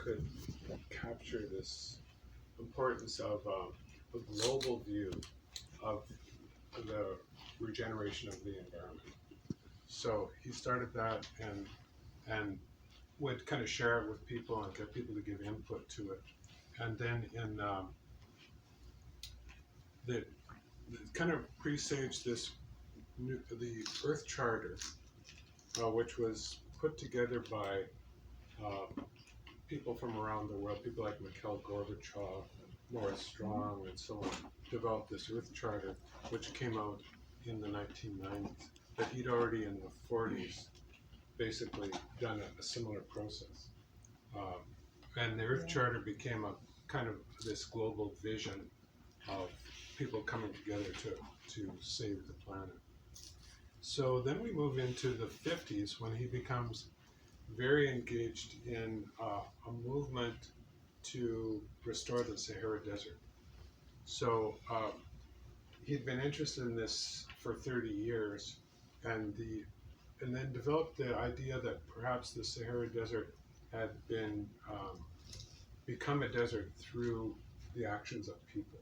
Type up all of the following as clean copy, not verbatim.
could capture this importance of a global view of the regeneration of the environment. So he started that and would kind of share it with people and get people to give input to it. And then in the kind of presaged the Earth Charter, which was put together by people from around the world, people like Mikhail Gorbachev, Morris Strong, and so on, developed this Earth Charter, which came out in the 1990s. But he'd already in the 40s basically done a similar process. And the Earth Charter became a kind of this global vision of people coming together to save the planet. So then we move into the 50s when he becomes very engaged in a movement to restore the Sahara Desert. So he'd been interested in this for 30 years, and then developed the idea that perhaps the Sahara Desert had been become a desert through the actions of people.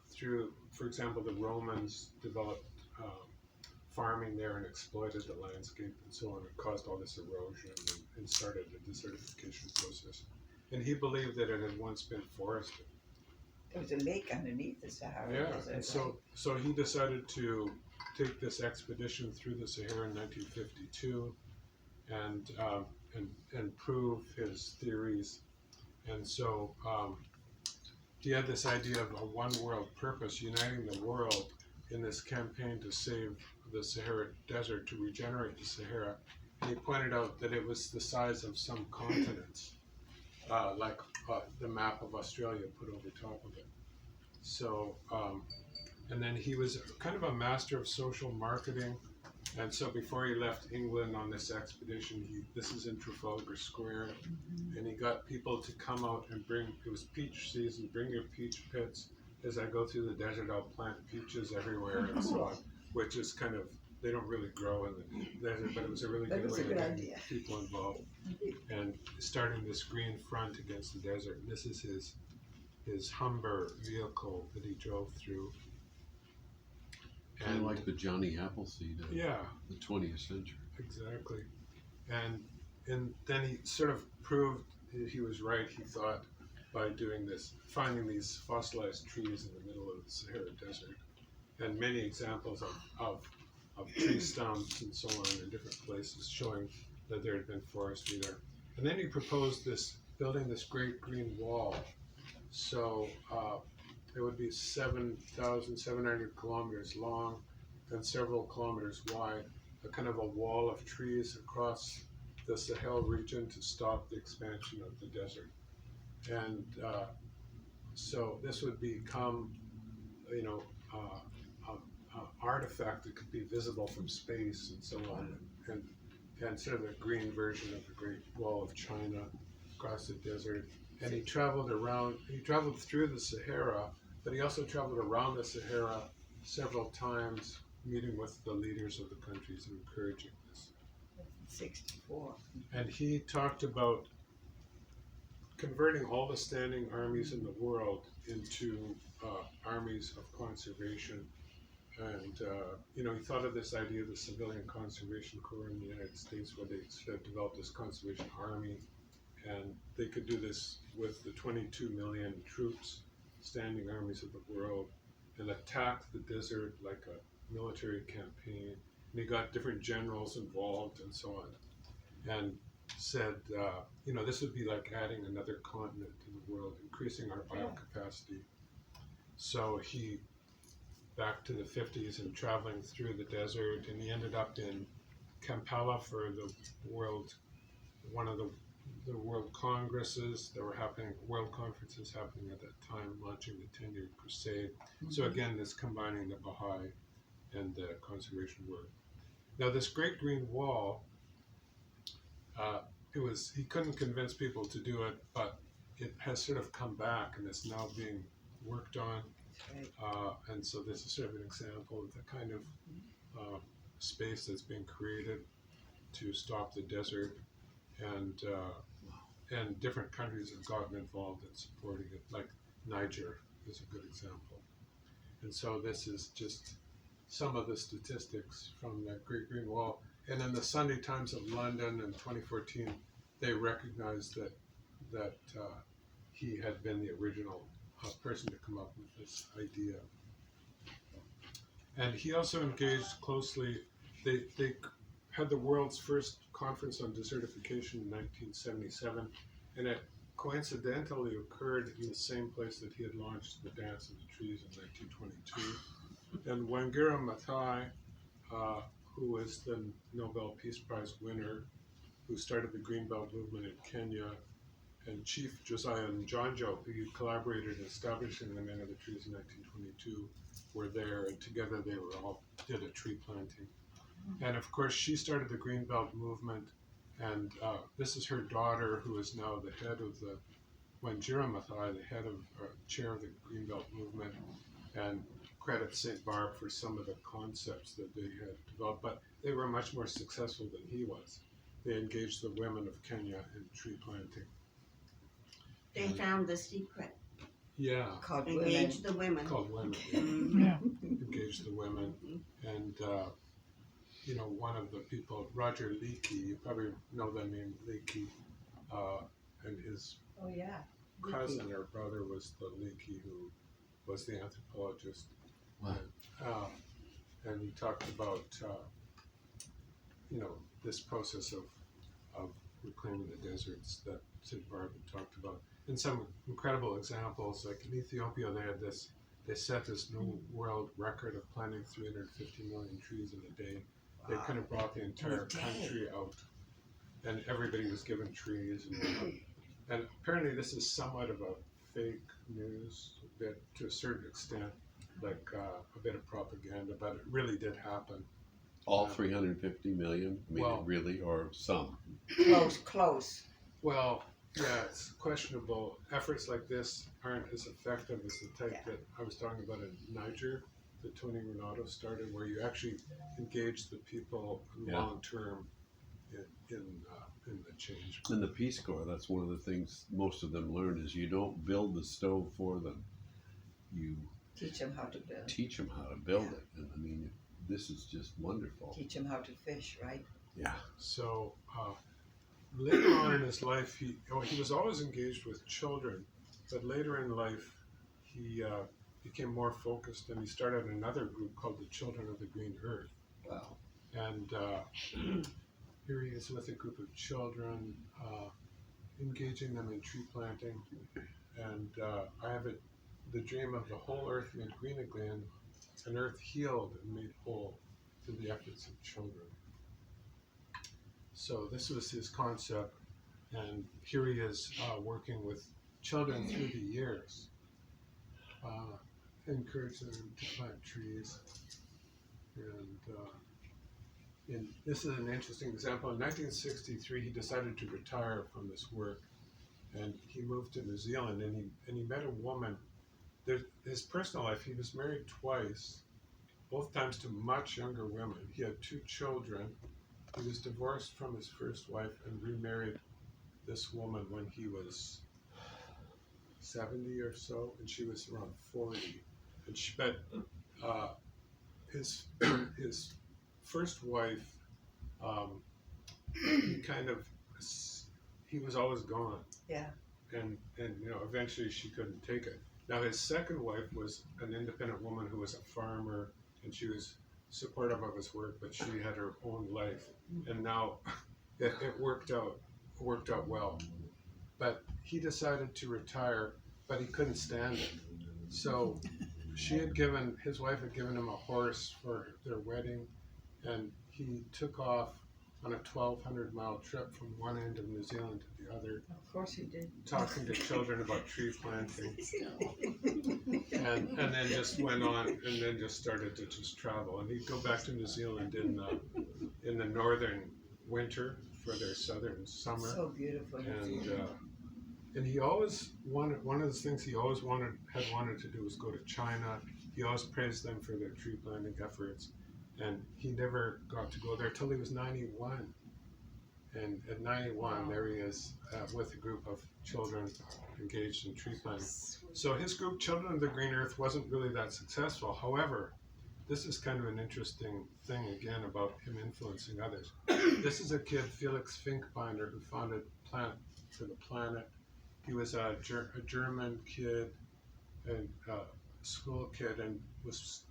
Through, for example, the Romans developed farming there and exploited the landscape and so on. It caused all this erosion and started the desertification process. And he believed that it had once been forested. There was a lake underneath the Sahara Desert. And so he decided to take this expedition through the Sahara in 1952 and prove his theories. And so he had this idea of a one world purpose, uniting the world in this campaign to save the Sahara Desert, to regenerate the Sahara. And he pointed out that it was the size of some continents, like the map of Australia put over top of it. So, and then he was kind of a master of social marketing. And so before he left England on this expedition, this is in Trafalgar Square, and he got people to come out and it was peach season, bring your peach pits. As I go through the desert, I'll plant peaches everywhere and so on, which is kind of, they don't really grow in the desert, but it was a really good way to get people involved. And starting this green front against the desert. And this is his Humber vehicle that he drove through. Kind of like the Johnny Appleseed of the 20th century. Exactly. And then he sort of proved he was right, he thought, by doing this, finding these fossilized trees in the middle of the Sahara Desert, and many examples of tree stumps and so on in different places showing that there had been forestry there. And then he proposed building this great green wall. So it would be 7,700 kilometers long and several kilometers wide, a kind of a wall of trees across the Sahel region to stop the expansion of the desert. And so this would become, an artifact that could be visible from space and so on, and sort of a green version of the Great Wall of China across the desert. And he traveled through the Sahara, but he also traveled around the Sahara several times, meeting with the leaders of the countries and encouraging this. 64. And he talked about converting all the standing armies in the world into armies of conservation. And, he thought of this idea of the Civilian Conservation Corps in the United States, where they sort of developed this conservation army. And they could do this with the 22 million troops, standing armies of the world, and attack the desert like a military campaign. And he got different generals involved and so on. And said, this would be like adding another continent to the world, increasing our biocapacity. So he, back to the 50s and traveling through the desert, and he ended up in Kampala for one of the world congresses that were happening, world conferences happening at that time, launching the 10-year crusade. So again, this combining the Baha'i and the conservation work. Now this Great Green Wall, he couldn't convince people to do it, but it has sort of come back and it's now being worked on. And so this is sort of an example of the kind of space that's being created to stop the desert. and different countries have gotten involved in supporting it, like Niger is a good example. And so this is just some of the statistics from the Great Green Wall. And in the Sunday Times of London in 2014, they recognized that he had been the original person to come up with this idea. And he also engaged closely. They had the world's first conference on desertification in 1977, and it coincidentally occurred in the same place that he had launched the Dance of the Trees in 1922. And Wangari Maathai, who was the Nobel Peace Prize winner, who started the Greenbelt movement in Kenya, and Chief Josiah Njonjo, who he collaborated in establishing the Men of the Trees in 1922, were there, and together they did a tree planting. And of course, she started the Greenbelt movement, and this is her daughter, who is now the head of the Wangari Maathai, the head of chair of the Greenbelt movement, and credits St. Barbe for some of the concepts that they had developed. But they were much more successful than he was. They engaged the women of Kenya in tree planting. They found the secret. Yeah. Called Engage the women. Called women. Yeah. Engage the women. And, you know, one of the people, Roger Leakey, you probably know the name Leakey, and his Oh, yeah. cousin or brother was the Leakey who was the anthropologist. Wow. And he talked about, you know, this process of reclaiming the deserts that Sid Barbe talked about. And some incredible examples, like in Ethiopia, they set this new world record of planting 350 million trees in a day. They could have brought the entire country out, and everybody was given trees. And apparently this is somewhat of a fake news, bit to a certain extent, like a bit of propaganda, but it really did happen. All 350 million? I mean, Well- really, or some? Close. Well, yeah, it's questionable. Efforts like this aren't as effective as the type that I was talking about in Niger, that Tony Renato started, where you actually engage the people long term in the change. In the Peace Corps, that's one of the things most of them learn is you don't build the stove for them. You Teach them how to build. teach them how to build it. And I mean, this is just wonderful. Teach them how to fish, right? Yeah. So later on in his life, he was always engaged with children, but later in life, he became more focused, and he started another group called the Children of the Green Earth. Wow. And here he is with a group of children, engaging them in tree planting. And I have the dream of the whole earth made green again, an earth healed and made whole through the efforts of children. So this was his concept, and here he is working with children through the years, encouraging them to plant trees. And this is an interesting example. In 1963, he decided to retire from this work, and he moved to New Zealand, and he met a woman. His personal life, he was married twice, both times to much younger women. He had 2 children. He was divorced from his first wife and remarried this woman when he was 70 or so, and she was around 40. And his first wife, he was always gone. Yeah. And you know, eventually she couldn't take it. Now his second wife was an independent woman who was a farmer, and she was supportive of his work, but she had her own life. And now it worked out well. But he decided to retire, but he couldn't stand it. So his wife had given him a horse for their wedding, and he took off on a 1,200-mile trip from one end of New Zealand to the other, Of course he did. talking to children about tree planting, and then just went on, and then just started to just travel. And he'd go back to New Zealand in the northern winter for their southern summer. So beautiful. And he always wanted, one of the things he always had wanted to do was go to China. He always praised them for their tree planting efforts, and he never got to go there till he was 91. And at 91, there he is with a group of children engaged in tree planting. So his group, Children of the Green Earth, wasn't really that successful. However, this is kind of an interesting thing again about him influencing others. This is a kid, Felix Finkbeiner, who founded Plant for the Planet. He was a German kid and school kid, and was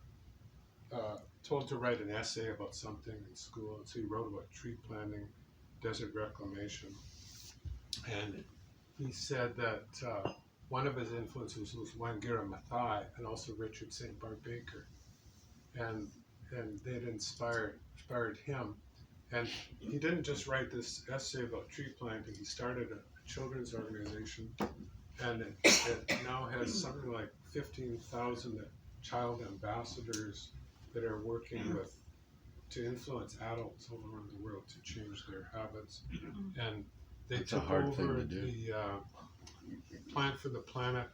told to write an essay about something in school. And so he wrote about tree planting, desert reclamation. And he said that one of his influences was Wangira Maathai and also Richard St. Barbe. And they'd inspired him. And he didn't just write this essay about tree planting. He started a children's organization, and it now has something like 15,000 child ambassadors that are working to influence adults all around the world to change their habits. And they It's a took hard thing over to do. the Plant for the Planet,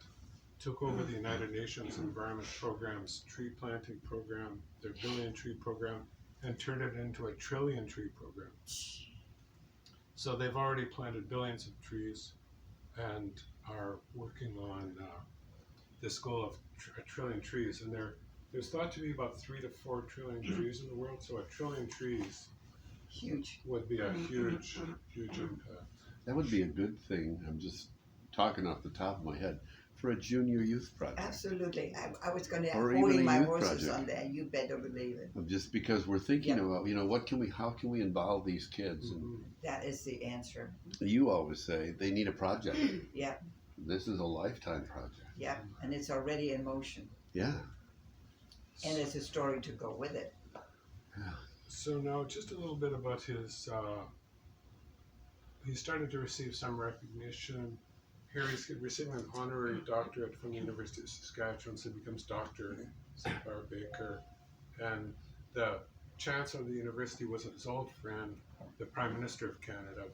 took over the United Nations Environment Program's tree planting program, their billion tree program, and turned it into a trillion tree program. So they've already planted billions of trees and are working on this goal of a trillion trees. And there's thought to be about 3 to 4 trillion trees in the world. So a trillion trees Huge. would be a huge, huge impact. That would be a good thing. I'm just talking off the top of my head for a junior youth project. Absolutely. I was going to Or holding even a my youth horses project. on there. You better believe it. Just because we're thinking Yep. about, how can we involve these kids? Mhm. That is the answer. And you always say they need a project. Yeah, This is a lifetime project. yeah. And it's already in motion. Yeah. And there's a story to go with it. So now just a little bit about his, he started to receive some recognition. Here he's receiving an honorary doctorate from the University of Saskatchewan, so he becomes Dr. St. Barbe. And the chancellor of the university was his old friend, the Prime Minister of Canada,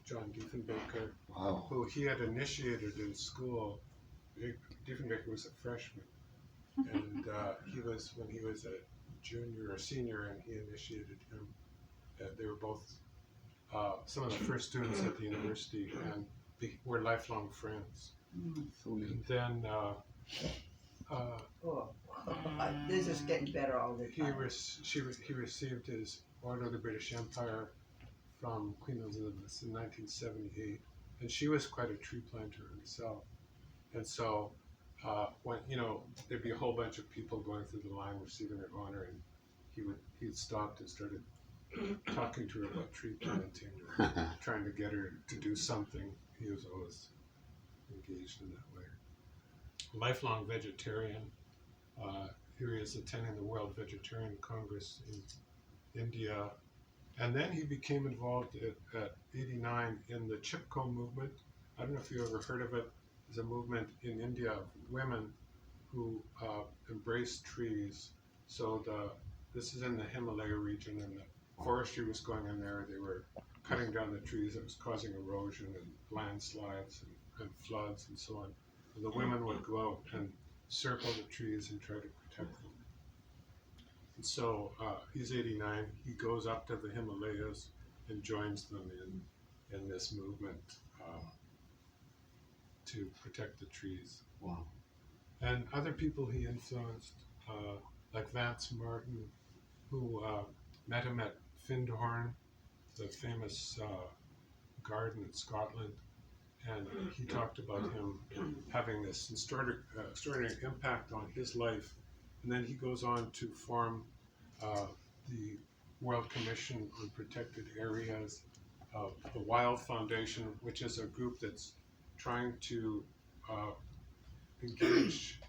John Diefenbaker, Wow. who he had initiated in school. Diefenbaker was a freshman, and when he was a junior or senior, and he initiated him. They were both some of the first students at the university, and were lifelong friends. So neat. And then Oh, this is getting better all the he time. received his Order of the British Empire from Queen Elizabeth in 1978, and she was quite a tree planter herself. And so when there'd be a whole bunch of people going through the line receiving their honor, and he'd stopped and started talking to her about tree planting or trying to get her to do something. He was always engaged in that way. Lifelong vegetarian. Here he is attending the World Vegetarian Congress in India. And then he became involved at 89 in the Chipko movement. I don't know if you ever heard of it. It's a movement in India of women who embrace trees. So this is in the Himalaya region, and the forestry was going in there. They were cutting down the trees that was causing erosion and landslides and floods and so on. And the women would go out and circle the trees and try to protect them. And so he's 89. He goes up to the Himalayas and joins them in this movement to protect the trees. Wow. And other people he influenced, like Vance Martin, who met him at Findhorn, the famous garden in Scotland, and he talked about him having this extraordinary impact on his life. And then he goes on to form the World Commission on Protected Areas, the Wild Foundation, which is a group that's trying to engage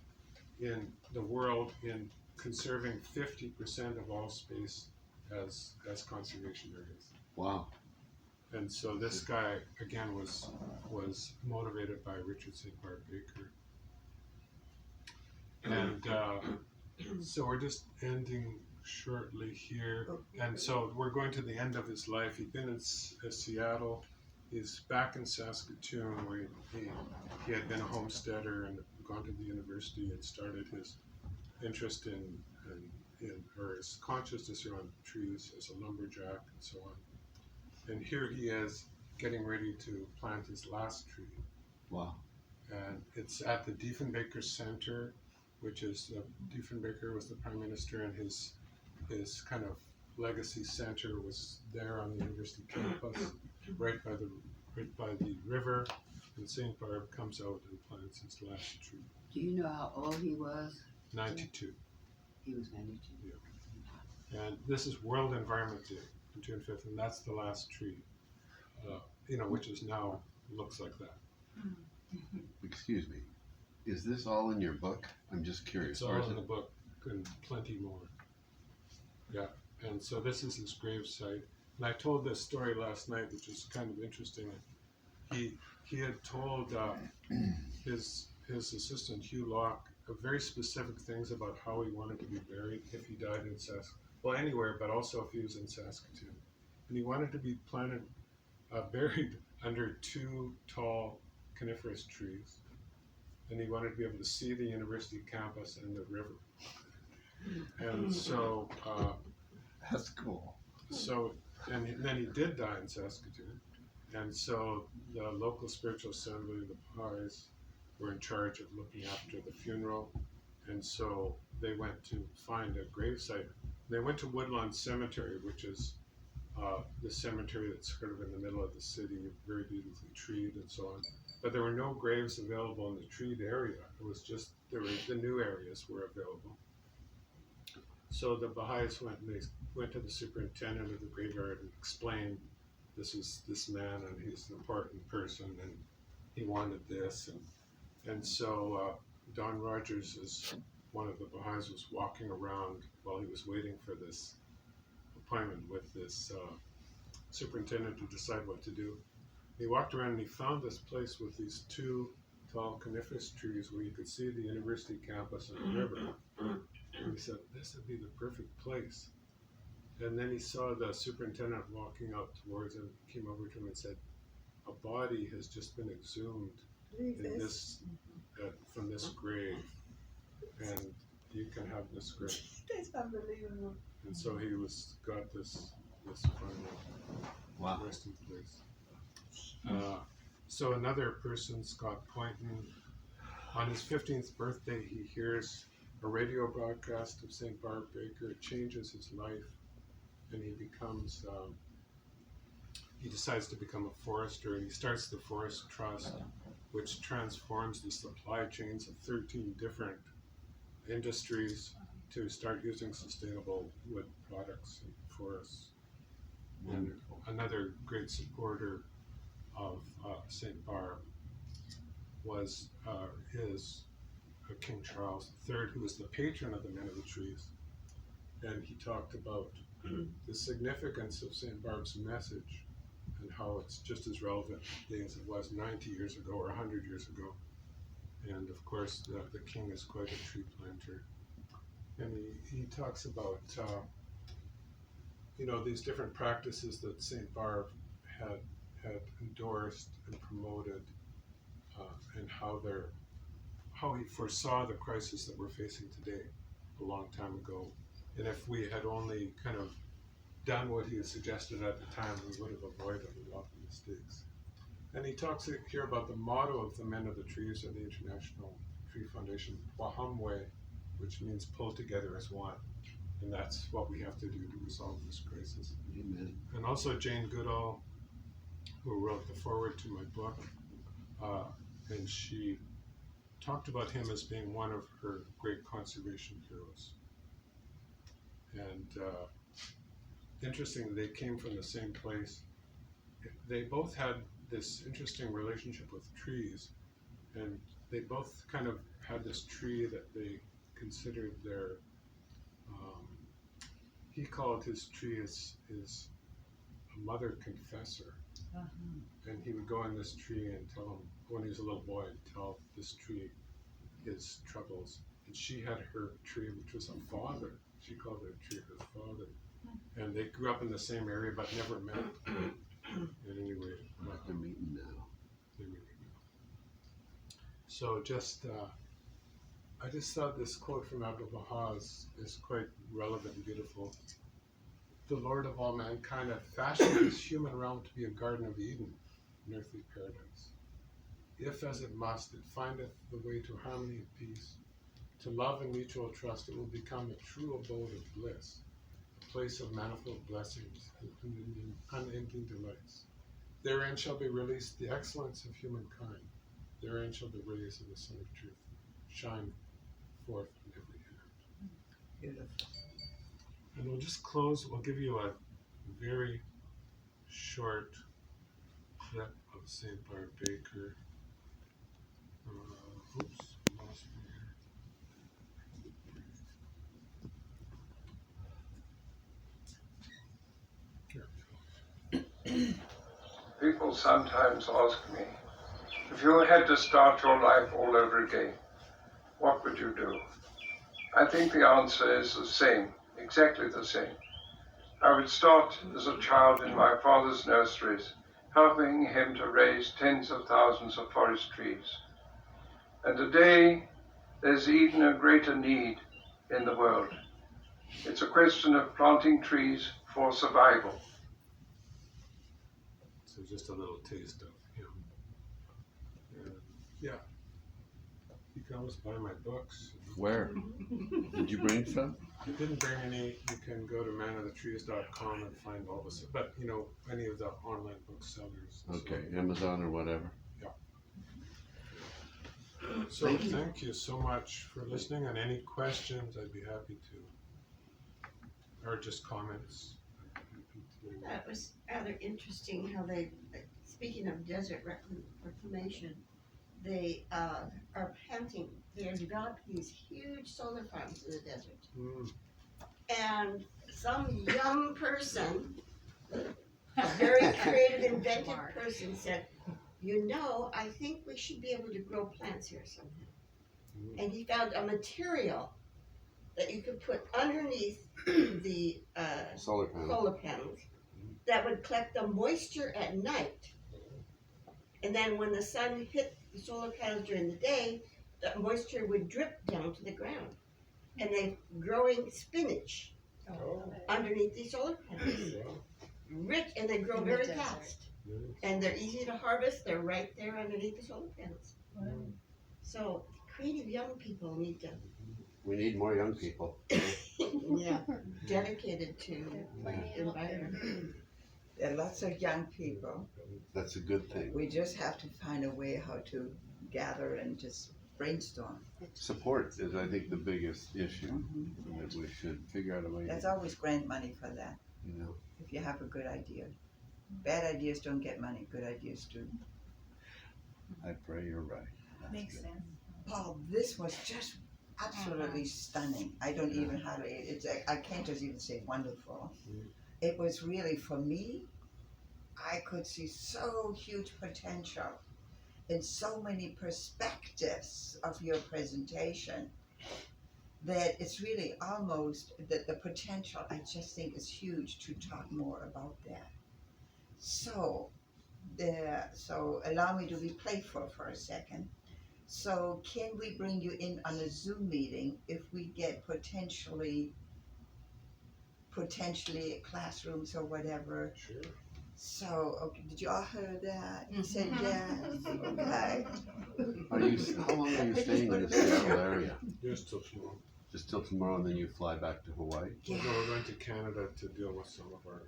in the world in conserving 50% of all space as conservation areas. Wow. And so this guy again was motivated by Richard St. Barbe. And so we're just ending shortly here. And so we're going to the end of his life. He'd been in Seattle. He's back in Saskatoon, where he had been a homesteader and gone to the university and started his interest or his consciousness around trees as a lumberjack and so on. And here he is getting ready to plant his last tree. Wow. And it's at the Diefenbaker Center, which is, Diefenbaker was the prime minister, and his kind of legacy center was there on the university campus, right by the river. And St. Barbe comes out and plants his last tree. Do you know how old he was? 92. He was 92. And this is World Environment Day, on June 5th, and that's the last tree, which is now, looks like that. Excuse me. Is this all in your book? I'm just curious. It's all in the book, and plenty more. Yeah, and so this is his gravesite. And I told this story last night, which is kind of interesting. He had told his assistant, Hugh Locke, very specific things about how he wanted to be buried if he died in well, anywhere, but also if he was in Saskatoon. And he wanted to be buried under 2 tall coniferous trees. And he wanted to be able to see the university campus and the river. And so... that's cool. So, and then he did die in Saskatoon. And so the local spiritual assembly, the Baha'is, were in charge of looking after the funeral. And so they went to find a gravesite. They went to Woodlawn Cemetery, which is the cemetery that's sort of in the middle of the city, very beautifully treed and so on. But there were no graves available in the treed area. It was just, the new areas were available. So the Baha'is went to the superintendent of the graveyard and explained, this is this man and he's an important person and he wanted this. And so Don Rogers, is one of the Baha'is, was walking around while he was waiting for this appointment with this superintendent to decide what to do. He walked around and he found this place with these 2 tall coniferous trees where you could see the university campus and the river. And he said, this would be the perfect place. And then he saw the superintendent walking out towards him, came over to him and said, a body has just been exhumed in this, from this grave, and you can have this grave. That's unbelievable. And so he got this final resting place. So another person, Scott Poynton, on his 15th birthday, he hears a radio broadcast of St. Barbe Baker. It changes his life, and he decides to become a forester, and he starts the Forest Trust, which transforms the supply chains of 13 different industries to start using sustainable wood products in forests. And another great supporter of St. Barbe was King Charles III, who was the patron of the Men of the Trees. And he talked about the significance of St. Barbe's message and how it's just as relevant today as it was 90 years ago or 100 years ago. And of course, the king is quite a tree planter. And he talks about, these different practices that St. Barbe had endorsed and promoted, and how he foresaw the crisis that we're facing today a long time ago. And if we had only kind of done what he had suggested at the time, we would have avoided a lot of mistakes. And he talks here about the motto of the Men of the Trees, or the International Tree Foundation, Wahamwe, which means pull together as one. And that's what we have to do to resolve this crisis. Amen. And also Jane Goodall, who wrote the foreword to my book, and she talked about him as being one of her great conservation heroes. And interesting, they came from the same place. They both had this interesting relationship with trees, and they both kind of had this tree that they considered their, he called his tree his mother confessor. And he would go on this tree and tell him, when he was a little boy, tell this tree his troubles. And she had her tree, which was a father. She called her tree her father. And they grew up in the same area, but never met. And anyway, They're meeting now. they're meeting now. So I just thought this quote from Abdul Baha is quite relevant and beautiful. the Lord of all mankind hath fashioned this human realm to be a garden of Eden, an earthly paradise. If, as it must, it findeth the way to harmony and peace, to love and mutual trust, it will become a true abode of bliss, a place of manifold blessings and unending delights. Therein shall be released the excellence of humankind. Therein shall the rays of the sun of truth shine forth on every hand. Beautiful. And we'll just close, we'll give you a very short clip of St. Barbe Baker. Oops, lost me here. Here we go. People sometimes ask me, if you had to start your life all over again, what would you do? I think the answer is the same, exactly the same. I would start as a child in my father's nurseries, helping him to raise tens of thousands of forest trees. And today, there's even a greater need in the world. It's a question of planting trees for survival. So just a little taste of him. And yeah, you can always buy my books. Where? Did you bring some? I didn't bring any. You can go to manofthetrees.com and find all this, but you know, any of the online booksellers. Okay, Amazon or whatever. So thank you so much for listening, and any questions I'd be happy to, or just comments. That was rather interesting how they, speaking of desert reclamation, they are planting, they're developing these huge solar farms in the desert. Mm. And some young person, a very creative, inventive person said, you know, I think we should be able to grow plants here somehow. Mm. And he found a material that you could put underneath the Solar panel. solar panels that would collect the moisture at night. And then when the sun hit the solar panels during the day, the moisture would drip down to the ground. And they're growing spinach underneath these solar panels. Rich, and they grow In the very desert. fast. And they're easy to harvest. They're right there underneath the solar panels. Mm. So creative young people need to We need more young people. yeah, dedicated to the environment. There are lots of young people. That's a good thing. We just have to find a way how to gather and just brainstorm. Support is, I think, the biggest issue. That we should figure out a way There's to, always grant money for that, you know. if you have a good idea. Bad ideas don't get money, good ideas do. I pray you're right. Makes good. sense. Paul, this was just absolutely stunning. I don't even hardly, it's, I can't just even say wonderful. It was really, for me, I could see so huge potential in so many perspectives of your presentation that it's really almost, that the potential, I just think, is huge to talk more about that. So allow me to be playful for a second. So can we bring you in on a Zoom meeting if we get potentially classrooms or whatever? Sure. So, okay, did you all hear that? You said yes, okay. How long are you staying in the Seattle area? Just till tomorrow. Just till tomorrow, and then you fly back to Hawaii? We're going to Canada to deal with some of our.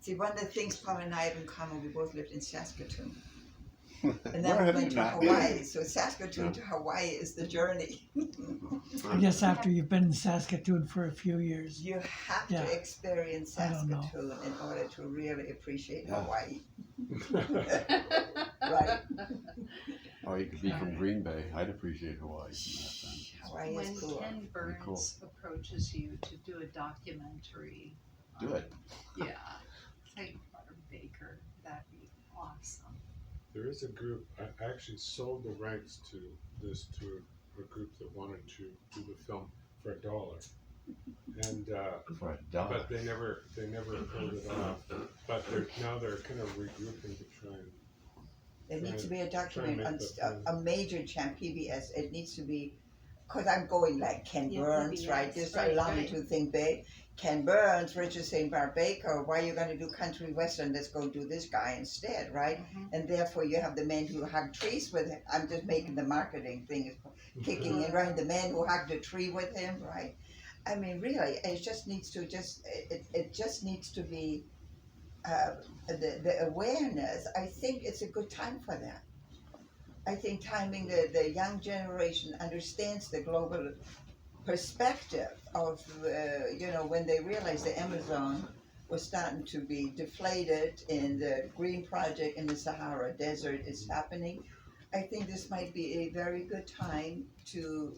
See, one of the things Paul and I have in common, we both lived in Saskatoon. And Where then we have went you to not been? Hawaii, so Saskatoon to Hawaii is the journey. I guess after you've been in Saskatoon for a few years. You have Yeah. to experience I don't know. Saskatoon in order to really appreciate Yeah. Hawaii. Right. Or you could be from Green Bay. I'd appreciate Hawaii from that sense. Hawaii When is cool. Ken Pretty cool. Burns approaches you to do a documentary, Do it. yeah, St. Barbe Baker, that'd be awesome. There is a group, I actually sold the rights to this to a group that wanted to do the film for $1. And, For $1. but they never pulled it off. But now they're kind of regrouping to try and, There needs to be a document on make that a major channel, PBS. It needs to be because I'm going like Ken Yeah, that'd be Burns, right? nice. Just Right, allow me right. to think big. Ken Burns, Richard St. Barbe Baker, why are you going to do country western? Let's go do this guy instead, right? Mhm. And therefore you have the men who hug trees with him. I'm just making the marketing thing kicking in, right? The man who hugged a tree with him, right? I mean, really, it just needs to it just needs to be the awareness. I think it's a good time for that. I think timing the young generation understands the global perspective of when they realized the Amazon was starting to be deflated and the green project in the Sahara desert is happening. I think this might be a very good time to